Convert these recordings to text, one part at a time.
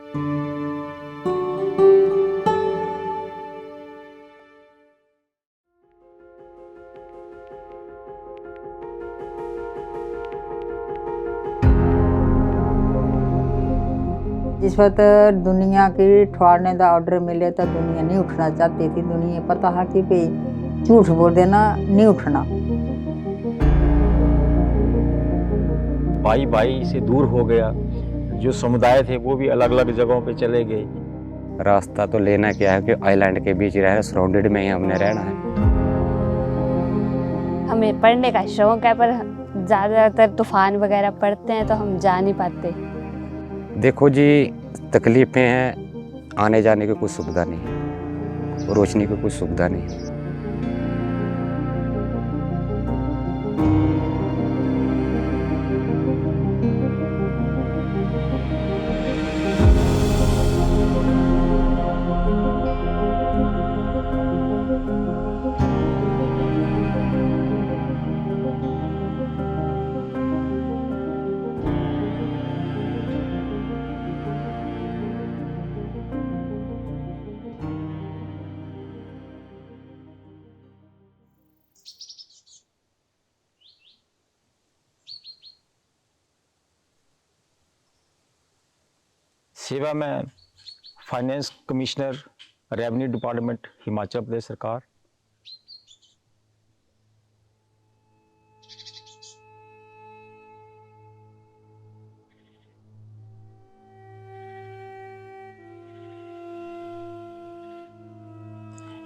जिस वक्त दुनिया की ठवारने का ऑर्डर मिले तो दुनिया नहीं उठना चाहती थी। दुनिया पता है कि भाई झूठ बोल देना नहीं उठना। भाई भाई से दूर हो गया, जो समुदाय थे वो भी अलग अलग जगहों पे चले गए। रास्ता तो लेना क्या है कि आइलैंड के बीच रह सराउंडेड में ही हमने रहना है। हमें पढ़ने का शौक है पर ज़्यादातर तूफान वगैरह पड़ते हैं तो हम जा नहीं पाते। देखो जी, तकलीफें हैं, आने जाने की कुछ सुविधा नहीं, रोशनी की कुछ सुविधा नहीं। सेवा में finance commissioner, revenue department, Himachal Pradesh सरकार।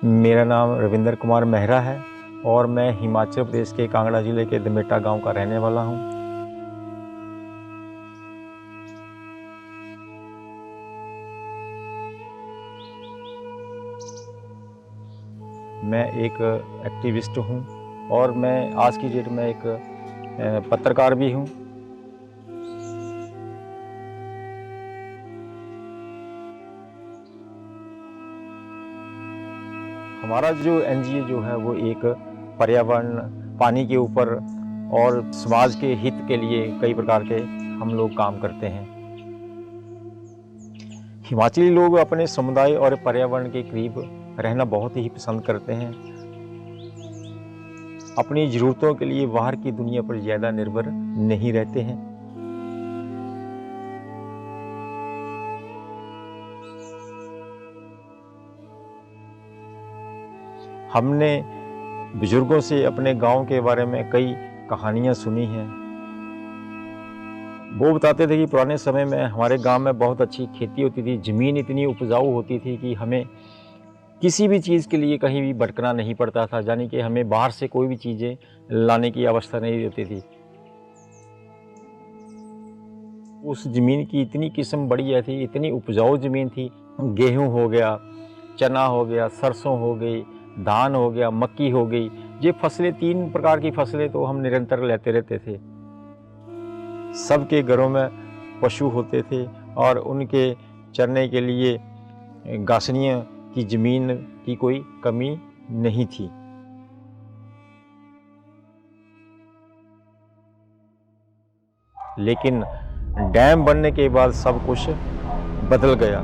मेरा नाम रविंदर कुमार मेहरा है और मैं हिमाचल प्रदेश के कांगड़ा जिले के दमेटा गांव का रहने वाला हूं। मैं एक एक्टिविस्ट हूं और मैं आज की डेट में एक पत्रकार भी हूं। हमारा जो एनजीओ जो है वो एक पर्यावरण, पानी के ऊपर और समाज के हित के लिए कई प्रकार के हम लोग काम करते हैं। हिमाचली लोग अपने समुदाय और पर्यावरण के करीब रहना बहुत ही पसंद करते हैं। अपनी ज़रूरतों के लिए बाहर की दुनिया पर ज़्यादा निर्भर नहीं रहते हैं। हमने बुजुर्गों से अपने गांव के बारे में कई कहानियां सुनी हैं। वो बताते थे कि पुराने समय में हमारे गांव में बहुत अच्छी खेती होती थी, ज़मीन इतनी उपजाऊ होती थी कि हमें किसी भी चीज़ के लिए कहीं भी भटकना नहीं पड़ता था, यानी कि हमें बाहर से कोई भी चीज़ें लाने की आवश्यकता नहीं होती थी। उस ज़मीन की इतनी किस्म बढ़िया थी, इतनी उपजाऊ ज़मीन थी। गेहूं हो गया, चना हो गया, सरसों हो गई, धान हो गया, मक्की हो गई। ये फसलें, 3 प्रकार की फसलें तो हम निरंतर लेते रहते थे। सबके घरों में पशु होते थे और उनके चरने के लिए घासनियों की ज़मीन की कोई कमी नहीं थी। लेकिन डैम बनने के बाद सब कुछ बदल गया।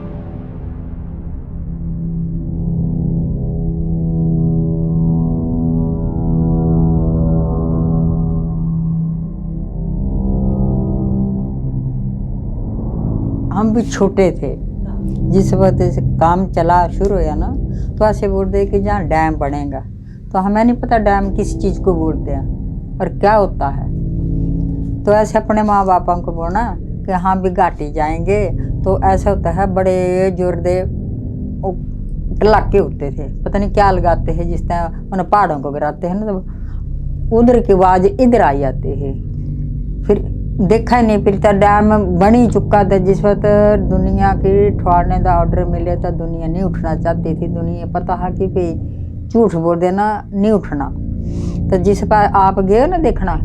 हम भी छोटे थे जिस वक्त से काम चला शुरू हुआ ना, तो ऐसे बोलते कि जहाँ डैम बनेगा, तो हमें नहीं पता डैम किस चीज़ को बोलते हैं और क्या होता है। तो ऐसे अपने माँ बापों को बोलना कि हाँ भी घाटी जाएंगे, तो ऐसा होता है बड़े जोरदे इलाके होते थे, पता नहीं क्या लगाते हैं, जिस तरह उन्हें पहाड़ों को गिराते हैं ना, तो उधर की आवाज़ इधर आ जाती है। फिर देखा ही नहीं, फिर तो डैम बन ही चुका था। जिस वक्त दुनिया की ठवारने का ऑर्डर मिले तो दुनिया नहीं उठना चाहती थी। दुनिया पता है कि भाई झूठ बोल देना नहीं उठना। तो जिस पर आप गए ना देखना,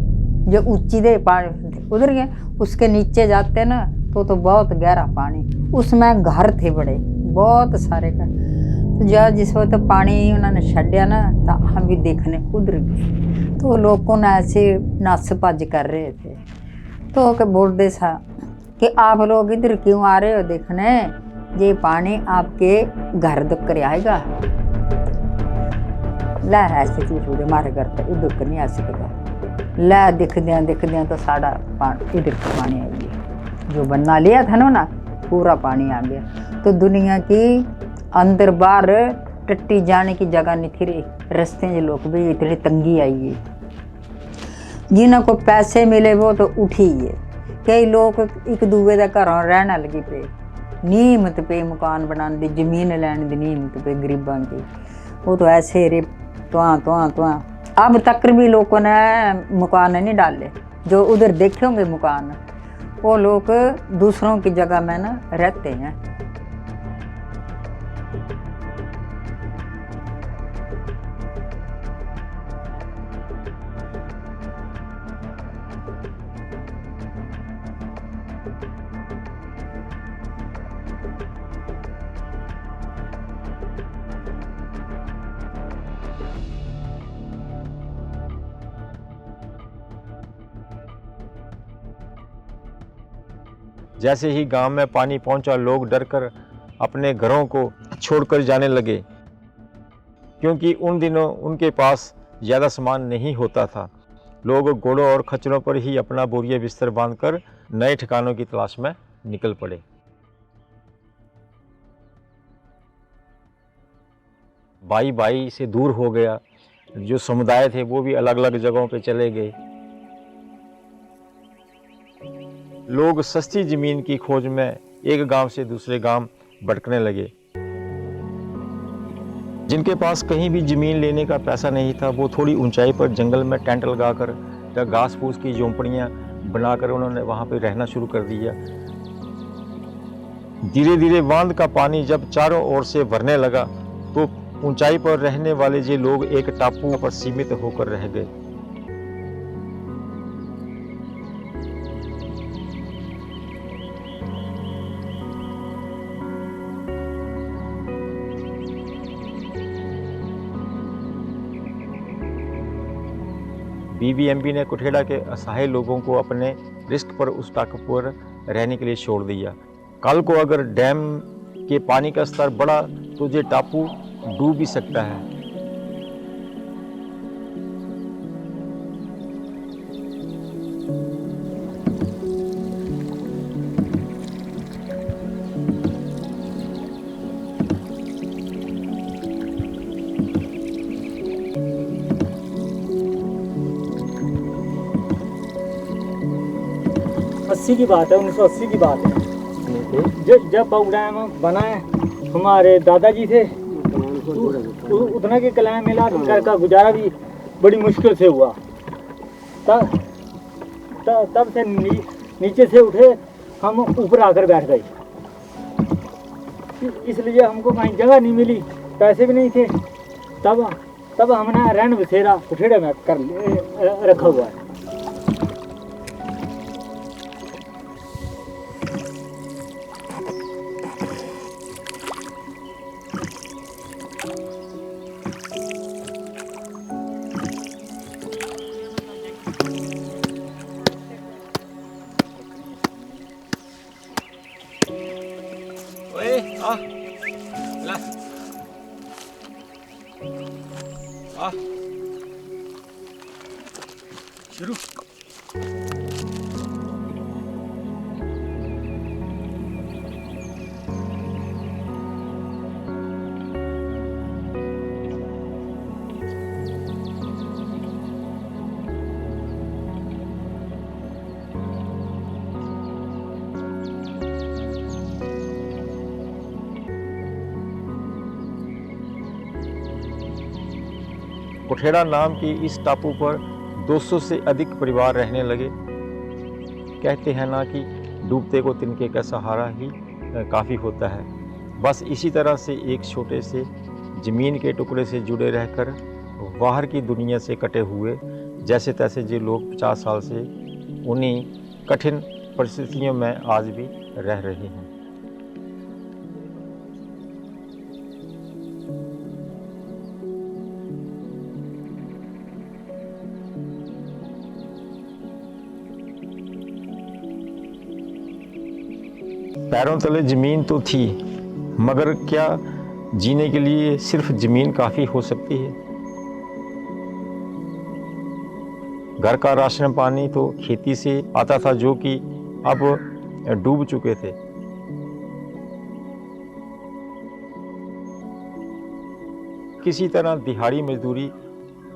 जो ऊंची दे पानी उधर गए, उसके नीचे जाते ना तो बहुत गहरा पानी, उसमें घर थे बड़े बहुत सारे का। तो जब जिस वक्त पानी उन्होंने छड्या ना, तो हम भी देखने उधर गए, तो लोगों ने ऐसे नस भज कर रहे थे। तो के बोलते सा कि आप लोग इधर क्यों आ रहे हो देखने, ये पानी आपके घर तक कर आएगा। ला ऐसे चूस उड़े मारे घर तक इधर कर नहीं आ सकेगा। ला दिख दिया तो सारा इधर का पानी आ गया, जो बनना लिया था ना पूरा पानी आ गया। तो दुनिया की अंदर बाहर टट्टी जाने की जगह नहीं थी रही, रास्ते में लोग भी इतनी तंगी आई है। जिन्हों को पैसे मिले वो तो उठी है, कई लोग एक दूए का घर रहना लगी पे, नीमत पे मकान बनाने दी, जमीन लैन दी नीमत पे गरीबां की। वो तो ऐसे रे तुआ अब तक भी लोगों ने मकान नहीं डाले। जो उधर देखे होंगे मकान, वो लोग दूसरों की जगह में ना रहते हैं। जैसे ही गांव में पानी पहुंचा, लोग डरकर अपने घरों को छोड़कर जाने लगे, क्योंकि उन दिनों उनके पास ज़्यादा सामान नहीं होता था। लोग घोड़ों और खच्चरों पर ही अपना बोरिया बिस्तर बांधकर नए ठिकानों की तलाश में निकल पड़े। भाई भाई से दूर हो गया, जो समुदाय थे वो भी अलग अलग जगहों पे चले गए। लोग सस्ती जमीन की खोज में एक गांव से दूसरे गांव भटकने लगे। जिनके पास कहीं भी जमीन लेने का पैसा नहीं था, वो थोड़ी ऊंचाई पर जंगल में टेंट लगाकर या घास फूस की झोंपड़ियां बनाकर उन्होंने वहां पे रहना शुरू कर दिया। धीरे धीरे बांध का पानी जब चारों ओर से भरने लगा, तो ऊंचाई पर रहने वाले ये लोग एक टापू पर सीमित होकर रह गए। बीबीएमबी ने कुठेड़ा के असहाय लोगों को अपने रिस्क पर उस टापू पर रहने के लिए छोड़ दिया। कल को अगर डैम के पानी का स्तर बढ़ा तो ये टापू डूब भी सकता है। अस्सी की बात है, 1980 की बात है। जब बाबू डैम बना है, हमारे दादाजी थे, उतना के कलाम मिला तो घर का गुजारा भी बड़ी मुश्किल से हुआ। तब से नीचे से उठे, हम ऊपर आकर बैठ गए। इसलिए हमको कहीं जगह नहीं मिली, पैसे भी नहीं थे। तब हमने रहन बसेरा कुठेड़े में कर रखा हुआ है। शुरू कुठेड़ा नाम की इस टापू पर 200 से अधिक परिवार रहने लगे। कहते हैं ना कि डूबते को तिनके का सहारा ही काफ़ी होता है। बस इसी तरह से एक छोटे से ज़मीन के टुकड़े से जुड़े रहकर बाहर की दुनिया से कटे हुए जैसे तैसे जो लोग 50 साल से उन्हीं कठिन परिस्थितियों में आज भी रह रहे हैं। पैरों तले ज़मीन तो थी, मगर क्या जीने के लिए सिर्फ ज़मीन काफ़ी हो सकती है? घर का राशन पानी तो खेती से आता था, जो कि अब डूब चुके थे। किसी तरह दिहाड़ी मजदूरी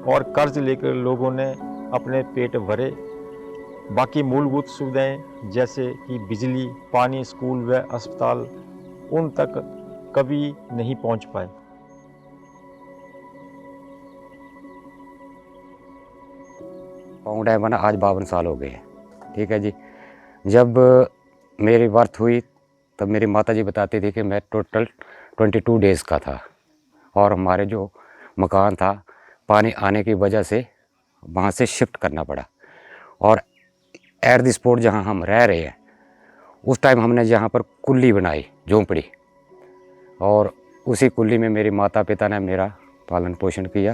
और कर्ज लेकर लोगों ने अपने पेट भरे। बाकी मूलभूत सुविधाएं जैसे कि बिजली, पानी, स्कूल व अस्पताल उन तक कभी नहीं पहुंच पाए। पांव डैम बना आज 52 साल हो गए हैं। ठीक है जी। जब मेरी बर्थ हुई तब मेरी माता जी बताती थी कि मैं टोटल 22 डेज़ का था, और हमारे जो मकान था पानी आने की वजह से वहाँ से शिफ्ट करना पड़ा। और एट द स्पॉट जहाँ हम रह रहे हैं उस टाइम हमने जहाँ पर कुल्ली बनाई, झोंपड़ी, और उसी कुल्ली में मेरे माता पिता ने मेरा पालन पोषण किया,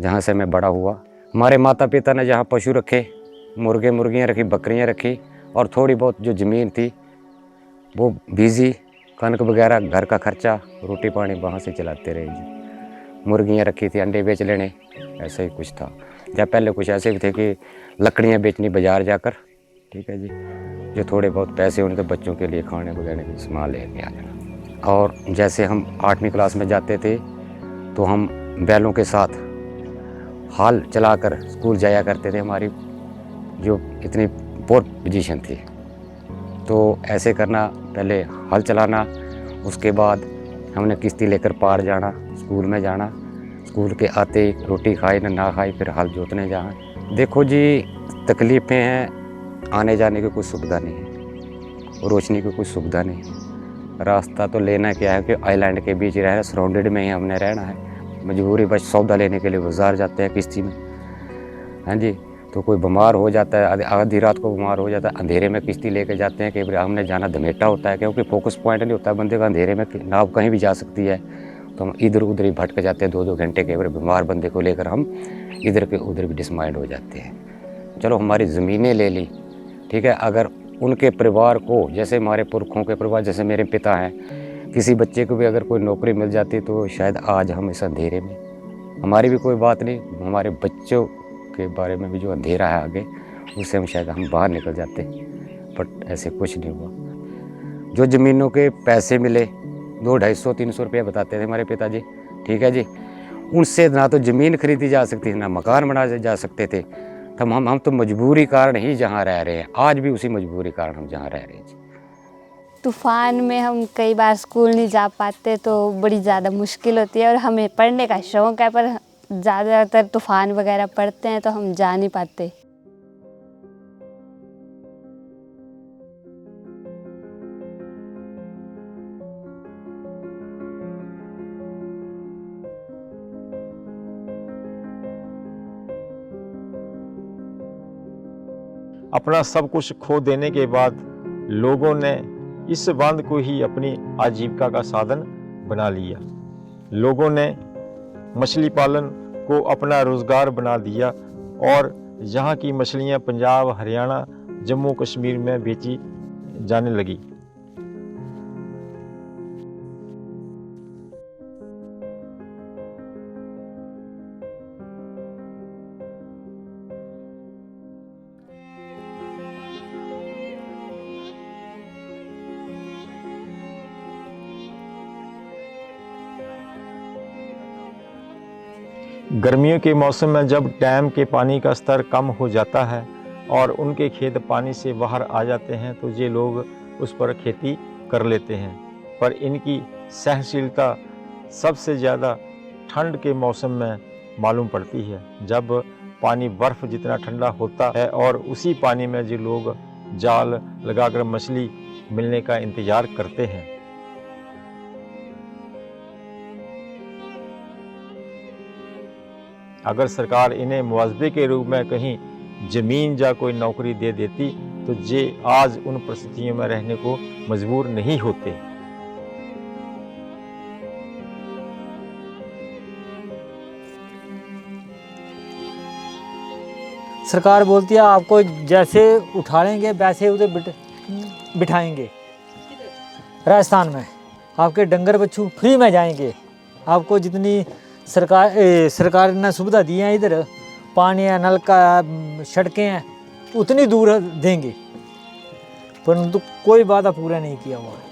जहाँ से मैं बड़ा हुआ। हमारे माता पिता ने जहाँ पशु रखे, मुर्गे मुर्गियाँ रखी, बकरियाँ रखी, और थोड़ी बहुत जो ज़मीन थी वो बीजी, कनक वगैरह, घर का खर्चा, रोटी पानी वहाँ से चलाते रहे जी। मुर्गियाँ रखी थी, अंडे बेच लेने, ऐसा ही कुछ था। या पहले कुछ ऐसे भी थे कि लकड़ियाँ बेचनी बाज़ार जाकर, ठीक है जी, जो थोड़े बहुत पैसे उनके बच्चों के लिए खाने वगैरह के सामान लेके आ जाना। और जैसे हम 8वीं क्लास में जाते थे तो हम बैलों के साथ हाल चलाकर स्कूल जाया करते थे। हमारी जो इतनी पोर पोजीशन थी, तो ऐसे करना, पहले हल चलाना, उसके बाद हमने किश्ती लेकर पार जाना, स्कूल में जाना, स्कूल के आते ही रोटी खाई ना खाई, फिर हल जोतने जाना। देखो जी, तकलीफ़ें हैं, आने जाने की कोई सुविधा नहीं है, रोशनी की कोई सुविधा नहीं है। रास्ता तो लेना क्या है कि आइलैंड के बीच रह, सराउंडेड में ही हमने रहना है। मजबूरी बस सौदा लेने के लिए बाज़ार जाते हैं किश्ती में, हाँ जी। तो कोई बीमार हो जाता है, आधी रात को बीमार हो जाता है, अंधेरे में किश्ती लेके जाते हैं। कई बार हमने जाना धमेटा होता है, क्योंकि फोकस पॉइंट नहीं होता बंदे का, अंधेरे में नाव कहीं भी जा सकती है, तो हम इधर उधर ही भटक जाते हैं 2-2 घंटे। कई बार बीमार बंदे को लेकर हम इधर के उधर भी डिसमाइंड हो जाते हैं। चलो हमारी ज़मीनें ले ली, ठीक है, अगर उनके परिवार को, जैसे हमारे पुरखों के परिवार, जैसे मेरे पिता हैं, किसी बच्चे को भी अगर कोई नौकरी मिल जाती तो शायद आज हम इस अंधेरे में, हमारी भी कोई बात नहीं, हमारे बच्चों के बारे में भी जो अंधेरा है आगे, उससे हम शायद हम बाहर निकल जाते, बट ऐसे कुछ नहीं हुआ। जो ज़मीनों के पैसे मिले, 200-250-300 रुपये बताते थे हमारे पिताजी, ठीक है जी, उनसे ना तो ज़मीन खरीदी जा सकती थी, ना मकान बनाए जा सकते थे। तब हम तो मजबूरी कारण ही जहाँ रह रहे हैं, आज भी उसी मजबूरी कारण हम जहाँ रह रहे हैं। तूफ़ान में हम कई बार स्कूल नहीं जा पाते तो बड़ी ज़्यादा मुश्किल होती है, और हमें पढ़ने का शौक़ है, पर ज़्यादातर तूफ़ान वगैरह पढ़ते हैं तो हम जा नहीं पाते। अपना सब कुछ खो देने के बाद लोगों ने इस बांध को ही अपनी आजीविका का साधन बना लिया। लोगों ने मछली पालन को अपना रोज़गार बना दिया, और यहाँ की मछलियाँ पंजाब, हरियाणा, जम्मू कश्मीर में बेची जाने लगी। गर्मियों के मौसम में जब डैम के पानी का स्तर कम हो जाता है और उनके खेत पानी से बाहर आ जाते हैं, तो ये लोग उस पर खेती कर लेते हैं। पर इनकी सहनशीलता सबसे ज़्यादा ठंड के मौसम में मालूम पड़ती है, जब पानी बर्फ़ जितना ठंडा होता है, और उसी पानी में जो लोग जाल लगाकर मछली मिलने का इंतज़ार करते हैं। अगर सरकार इन्हें मुआवजे के रूप में कहीं ज़मीन या कोई नौकरी दे देती तो ये आज उन परिस्थितियों में रहने को मजबूर नहीं होते। सरकार बोलती है आपको जैसे उठाएंगे वैसे उधर बिठाएंगे, राजस्थान में आपके डंगर बच्छू फ्री में जाएंगे। आपको जितनी सरकार ने सुविधा दी है, इधर पानी है, नल का, सड़कें हैं, उतनी दूर देंगे, परंतु कोई वादा पूरा नहीं किया हुआ है।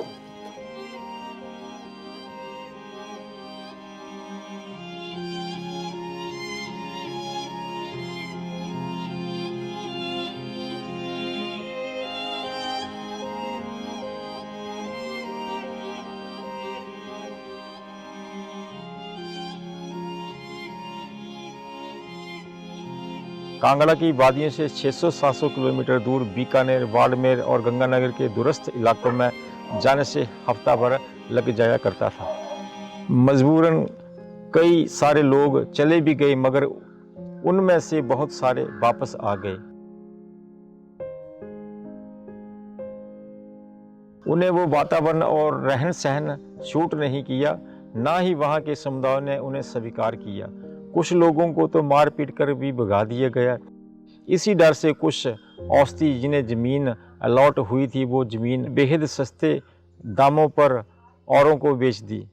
कांगड़ा की वादियों से 600-700 किलोमीटर दूर बीकानेर, बाड़मेर और गंगानगर के दूरस्थ इलाकों में जाने से हफ्ता भर लग जाया करता था। मजबूरन कई सारे लोग चले भी गए, मगर उनमें से बहुत सारे वापस आ गए। उन्हें वो वातावरण और रहन सहन सूट नहीं किया, ना ही वहाँ के समुदायों ने उन्हें स्वीकार किया। कुछ लोगों को तो मार पीट कर भी भगा दिया गया। इसी डर से कुछ औस्ती जिन्हें ज़मीन अलॉट हुई थी, वो ज़मीन बेहद सस्ते दामों पर औरों को बेच दी।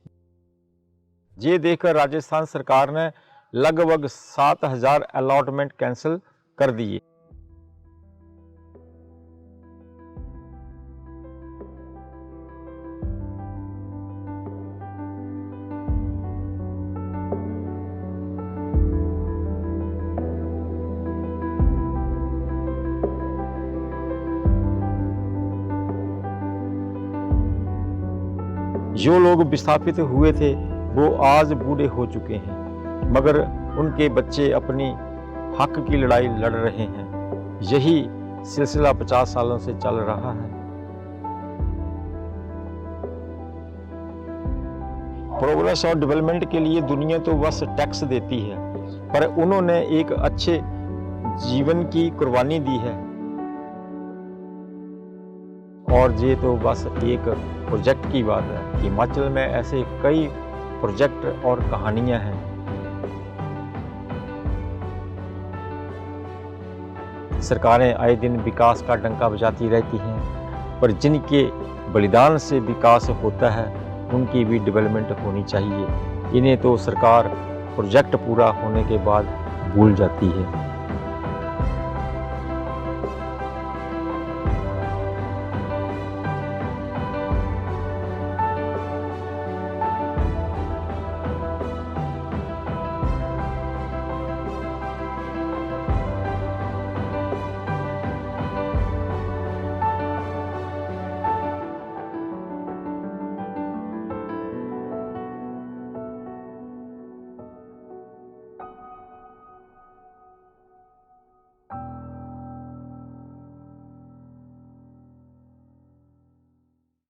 ये देखकर राजस्थान सरकार ने लगभग 7,000 अलॉटमेंट कैंसिल कर दिए। जो लोग विस्थापित हुए थे वो आज बूढ़े हो चुके हैं, मगर उनके बच्चे अपनी हक की लड़ाई लड़ रहे हैं। यही सिलसिला 50 सालों से चल रहा है। प्रोग्रेस और डेवलपमेंट के लिए दुनिया तो बस टैक्स देती है, पर उन्होंने एक अच्छे जीवन की कुर्बानी दी है। और ये तो बस एक प्रोजेक्ट की बात है। हिमाचल में ऐसे कई प्रोजेक्ट और कहानियां हैं। सरकारें आए दिन विकास का डंका बजाती रहती हैं, पर जिनके बलिदान से विकास होता है उनकी भी डेवलपमेंट होनी चाहिए। इन्हें तो सरकार प्रोजेक्ट पूरा होने के बाद भूल जाती है।